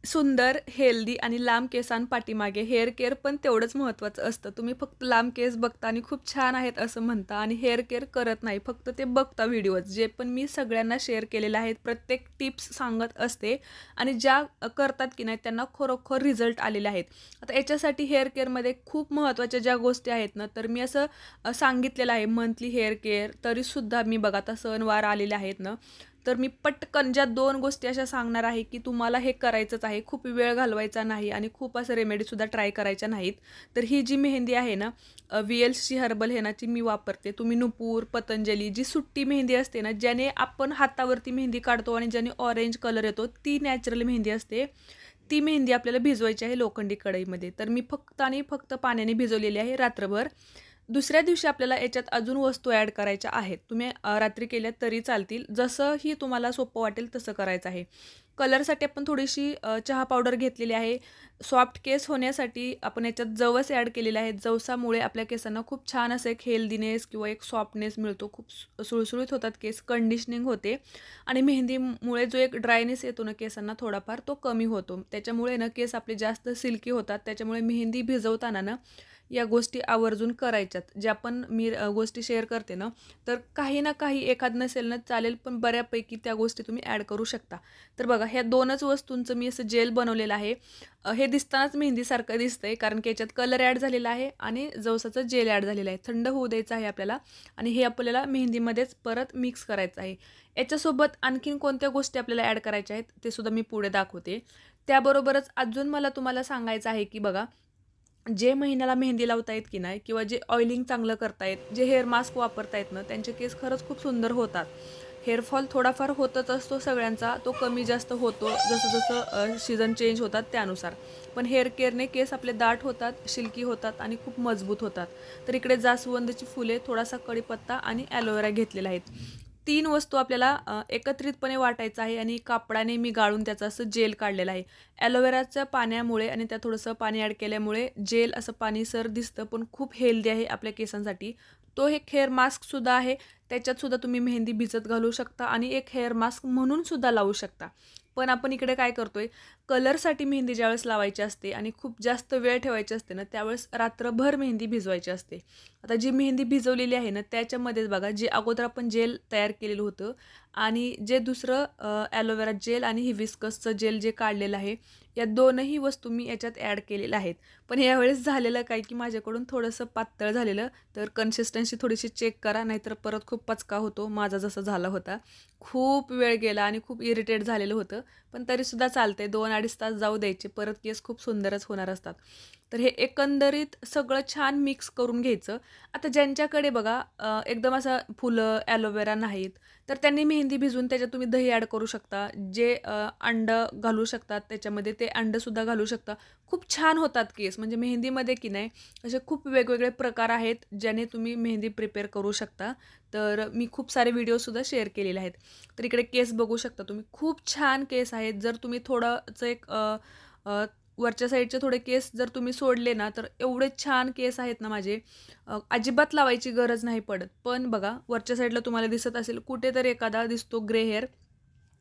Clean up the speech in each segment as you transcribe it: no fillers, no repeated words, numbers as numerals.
सुंदर, हेल्दी आणि लांब केसांपाठीमागे हेअर केअर पण तेवढंच महत्त्वाचं असतं. तुम्ही फक्त लांब केस बघता आणि खूप छान आहेत असं म्हणता आणि हेअर केअर करत नाही. फक्त ते बघता व्हिडिओज. जे पण मी सगळ्यांना शेअर केलेले आहेत. प्रत्येक टिप्स सांगत असते आणि ज्या करतात की नाही त्यांना खरोखर रिझल्ट आलेले आहेत. आता याच्यासाठी हेअर केअरमध्ये खूप महत्त्वाच्या ज्या गोष्टी आहेत ना, तर मी असं सांगितलेलं आहे मंथली हेअर केअर. तरीसुद्धा मी बघा आता सणवार आलेले आहेत ना, तर मी पटकन ज्या 2 गोष्टी अशा सांगणार आहे, की तुम्हाला हे करायचंच आहे. खूप वेळ घालवायचा नाही आणि खूप असं रेमेडीसुद्धा ट्राय करायच्या नाहीत. तर ही जी मेहंदी आहे ना, व्हीएलसी हर्बल हेनाची मी वापरते. तुम्ही नुपूर, पतंजली जी सुट्टी मेहंदी असते ना, ज्याने आपण हातावरती मेहंदी काढतो आणि ज्याने ऑरेंज कलर येतो, ती नॅचरल मेहंदी असते. ती मेहंदी आपल्याला भिजवायची आहे लोखंडी कढईमध्ये. तर मी फक्त आणि फक्त पाण्याने भिजवलेली आहे रात्रभर. दुसऱ्या दिवशी आपल्याला याच्यात अजून वस्तू ॲड करायच्या आहेत. तुम्ही रात्री केल्यात तरी चालतील. जसंही तुम्हाला सोपं वाटेल तसं करायचं आहे. कलरसाठी आपण थोडीशी चहा पावडर घेतलेली आहे. सॉफ्ट केस होण्यासाठी आपण याच्यात जवस ॲड केलेले आहेत. जवसामुळे आपल्या केसांना खूप छान असं एक हेल्दीनेस किंवा एक सॉफ्टनेस मिळतो. खूप सुळसुळीत होतात केस, कंडिशनिंग होते आणि मेहंदीमुळे जो एक ड्रायनेस येतो ना केसांना थोडाफार तो कमी होतो. त्याच्यामुळे ना केस आपले जास्त सिल्की होतात. त्याच्यामुळे मेहंदी भिजवताना ना या गोष्टी आवर्जून करायच्यात. ज्या पण मी गोष्टी शेअर करते ना, तर काही ना काही एखाद नसेल ना चालेल, पण बऱ्यापैकी त्या गोष्टी तुम्ही ॲड करू शकता. तर बघा ह्या 2च वस्तूंचं मी असं जेल बनवलेलं आहे. हे दिसतानाच मेहंदीसारखं दिसतंय कारण की याच्यात कलर ॲड झालेला आहे आणि जवसाचं जेल ॲड झालेलं आहे. थंड होऊ द्यायचं आहे आपल्याला आणि हे आपल्याला मेहंदीमध्येच परत मिक्स करायचं आहे. याच्यासोबत आणखीन कोणत्या गोष्टी आपल्याला ॲड करायच्या आहेत ते सुद्धा मी पुढे दाखवते. त्याबरोबरच अजून मला तुम्हाला सांगायचं आहे की बघा जे महिन्याला मेहंदी लावतायत की नाही किंवा जे ऑइलिंग चांगलं करतायत, जे हेअर मास्क वापरतायत ना, त्यांचे केस खरंच खूप सुंदर होतात. हेअरफॉल थोडाफार होतच असतो सगळ्यांचा, तो कमी जास्त होतो जसं-जसं सीझन चेंज होतात त्यानुसार. पण हेअर केअरने केस आपले दाट होतात, सिल्की होतात आणि खूप मजबूत होतात. तर इकडे जास्वंदची फुले, थोडासा कढीपत्ता आणि ॲलोवेरा घेतलेला आहेत. 3 वस्तू आपल्याला एकत्रितपणे वाटायचं आहे आणि कापडाने मी गाळून त्याचं असं जेल काढलेलं आहे. ॲलोवेराच्या पाण्यामुळे आणि त्यात थोडंसं पाणी ॲड केल्यामुळे जेल असं पाणीसर दिसतं, पण खूप हेल्दी आहे आपल्या केसांसाठी. तो एक हेअर मास्कसुद्धा आहे. त्याच्यातसुद्धा तुम्ही मेहंदी भिजत घालू शकता आणि एक हेअर मास्क म्हणून सुद्धा लावू शकता. पण आपण इकडे काय करतोय, कलरसाठी मेहंदी ज्यावेळेस लावायची असते आणि खूप जास्त वेळ ठेवायची असते ना, त्यावेळेस रात्रभर मेहंदी भिजवायची असते. आता जी मेहंदी भिजवलेली आहे ना, त्याच्यामध्येच बघा जे अगोदर आपण जेल तयार केलेलं होतं आणि जे दुसरं ॲलोवेरा जेल आणि हिबिस्कसचं जेल जे काढलेलं आहे, या दोनही वस्तू मी याच्यात ॲड केलेल्या आहेत. पण यावेळेस झालेलं काय, की माझ्याकडून थोडंसं पातळ झालेलं, तर कन्सिस्टन्सी थोडीशी चेक करा, नाहीतर परत खूप पचका होतो. माझा जसा झाला होता. खूप वेळ गेला आणि खूप इरिटेट झालेलं होतं. पण तरीसुद्धा चालतंय 2-2.5 तास जाऊ द्यायचे. परत केस खूप सुंदरच होणार असतात. तर हे एकंदरीत सगळं छान मिक्स करून घ्यायचं. आता ज्यांच्याकडे बघा एकदम असं फुलं, ॲलोवेरा नाहीत, तर त्यांनी मेहंदी भिजवून त्याच्यात तुम्ही दही ॲड करू शकता. जे अंडं घालू शकतात त्याच्यामध्ये ते अंडंसुद्धा घालू शकता. खूप छान होतात केस. म्हणजे मेहंदीमध्ये की नाही असे खूप वेगवेगळे प्रकार आहेत, ज्याने तुम्ही मेहंदी प्रिपेअर करू शकता. तर मी खूप सारे व्हिडिओसुद्धा शेअर केलेले आहेत. तर इकडे केस बघू शकता तुम्ही. खूप छान केस आहेत. जर तुम्ही थोडंसं एक अ, वरच्या साईडचे थोडे केस जर तुम्ही सोडले ना, तर एवढे छान केस आहेत ना माझे. अजिबात लावायची गरज नाही पडत. पण बघा वरच्या साईडला तुम्हाला दिसत असेल कुठेतरी एखादा दिसतो ग्रे हेअर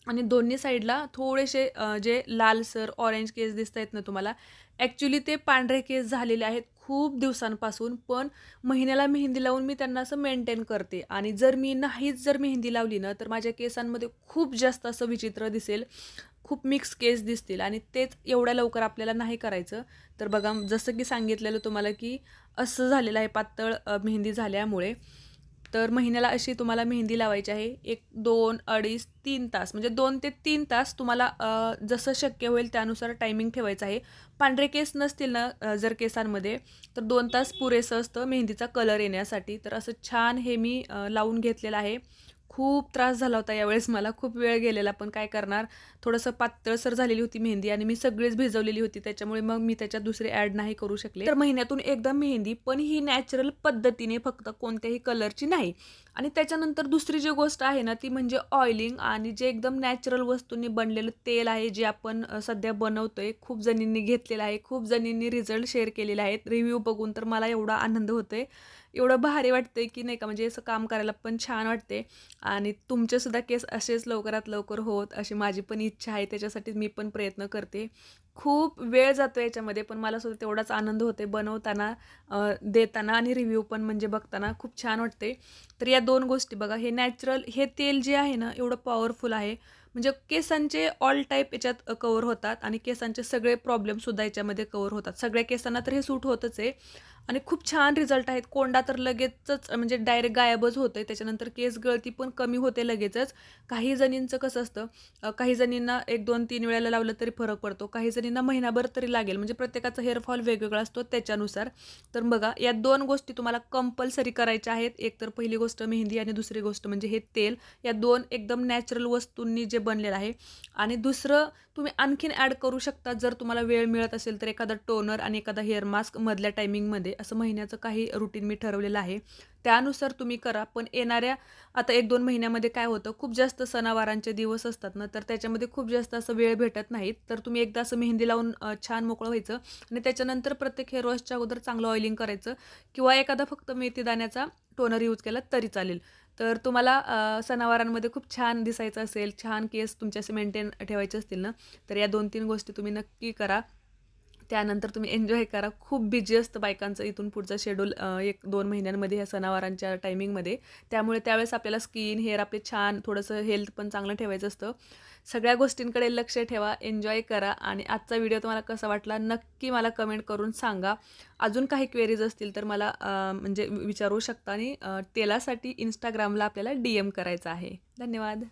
आणि दोन्ही साईडला थोडेसे जे लालसर ऑरेंज केस दिसतायत ना तुम्हाला, ॲक्चुअली ते पांढरे केस झालेले आहेत खूप दिवसांपासून. पण महिन्याला मेहंदी लावून मी त्यांना असं मेंटेन करते आणि जर मी नाहीच जर मेहंदी लावली ना, तर माझ्या केसांमध्ये खूप जास्त असं विचित्र दिसेल. खूप मिक्स केस दिसतील आणि तेच एवढ्या लवकर आपल्याला नाही करायचं. तर बघा जसं की सांगितलेलं तुम्हाला, की असं झालेलं आहे पातळ मेहंदी झाल्यामुळे. तर महिन्याला अशी तुम्हाला मेहंदी लावायची आहे. 1, 2, अडीच, 3 तास म्हणजे 2 ते 3 तास तुम्हाला जसं शक्य होईल त्यानुसार टायमिंग ठेवायचं आहे. पांढरे केस नसतील ना जर केसांमध्ये, तर 2 तास पुरेसं असतं मेहंदीचा कलर येण्यासाठी. तर असं छान हे मी लावून घेतलेलं आहे. खूप त्रास झाला होता यावेळेस मला. खूप वेळ गेलेला, पण काय करणार, थोडंसं पातळसर झालेली होती मेहंदी आणि मी सगळीच भिजवलेली होती. त्याच्यामुळे मग मी त्याच्यात दुसरे ॲड नाही करू शकले. तर महिन्यातून एकदा मेहंदी, पण ही नॅचरल पद्धतीने फक्त कोणत्याही कलरची नाही. आणि त्याच्यानंतर दुसरी जी गोष्ट आहे ना, ती म्हणजे ऑइलिंग आणि जे एकदम नॅचरल वस्तूंनी बनलेलं तेल आहे, जे आपण सध्या बनवतोय. खूप जणींनी घेतलेलं आहे. खूप जणींनी रिझल्ट शेअर केलेले आहेत. रिव्ह्यू बघून तर मला एवढा आनंद होतोय. एवढं भारी वाटते की नाही का, म्हणजे असं काम करायला पण छान वाटते. आणि तुमचेसुद्धा केस असेच लवकरात लवकर होत अशी माझी पण इच्छा आहे. त्याच्यासाठी मी पण प्रयत्न करते. खूप वेळ जातो याच्यामध्ये, पण मला सुद्धा तेवढाच आनंद होते बनवताना, देताना आणि रिव्ह्यू पण म्हणजे बघताना खूप छान वाटते. तर या 2 गोष्टी बघा, हे नॅचरल हे तेल जे आहे ना, एवढं पॉवरफुल आहे. म्हणजे केसांचे ऑल टाइप याच्यात कव्हर होतात आणि केसांचे सगळे प्रॉब्लेमसुद्धा याच्यामध्ये कव्हर होतात. सगळ्या केसांना तर हे सूट होतच आहे आणि खूप छान रिझल्ट आहेत. कोंडा तर लगेचच म्हणजे डायरेक्ट गायबच होतोय. त्याच्यानंतर केस गळती पण कमी होते लगेचच. काही जणींचं कसं असतं, काही जणींना 1, 2, 3 वेळेला लावलं तरी फरक पडतो. काही जणींना महिनाभर तरी लागेल. म्हणजे प्रत्येकाचा हेअर फॉल वेगवेगळा असतो त्याच्यानुसार. तर बघा, या 2 गोष्टी तुम्हाला कंपल्सरी करायच्या आहेत. एक तर पहिली गोष्ट मेहंदी आणि दुसरी गोष्ट म्हणजे हे तेल. या 2 एकदम नॅचरल वस्तूंनी जे बनलेलं आहे. आणि दुसरं तुम्ही आणखीन ॲड करू शकता जर तुम्हाला वेळ मिळत असेल तर, एखादा टोनर आणि एखादा हेअर मास्क मधल्या टायमिंगमध्ये, असं महिन्याचं काही रुटीन मी ठरवलेलं आहे. त्यानुसार तुम्ही करा. पण येणाऱ्या आता 1-2 महिन्यामध्ये काय होतं, खूप जास्त सणावारांचे दिवस असतात ना, तर त्याच्यामध्ये खूप जास्त असं वेळ भेटत नाहीत. तर तुम्ही एकदा असं मेहंदी लावून छान मोकळं व्हायचं आणि त्याच्यानंतर प्रत्येक हेअर वॉशच्या अगोदर चांगलं ऑइलिंग करायचं किंवा एखादा फक्त मेथी दाण्याचा टोनर यूज केला तरी चालेल. तर तुम्हाला सणावारांमध्ये खूप छान दिसायचं असेल, छान केस तुमचे असे मेंटेन ठेवायचे असतील ना, तर या 2-3 गोष्टी तुम्ही नक्की करा. त्यानंतर तुम्ही एन्जॉय करा. खूप बिझी असतं बायकांचं इथून पुढचं शेड्यूल 1-2 महिन्यांमध्ये ह्या सणावारांच्या टायमिंगमध्ये. त्यामुळे त्यावेळेस आपल्याला स्किन, हेअर आपले छान थोडंसं हेल्थ पण चांगलं ठेवायचं असतं. सगळ्या गोष्टींकडे लक्ष ठेवा, एन्जॉय करा आणि आजचा व्हिडिओ तुम्हाला कसा वाटला नक्की मला कमेंट करून सांगा. अजून काही क्वेरीज असतील तर मला म्हणजे विचारू शकता आणि तेलासाठी Instagramला आपल्याला DM करायचं आहे. धन्यवाद.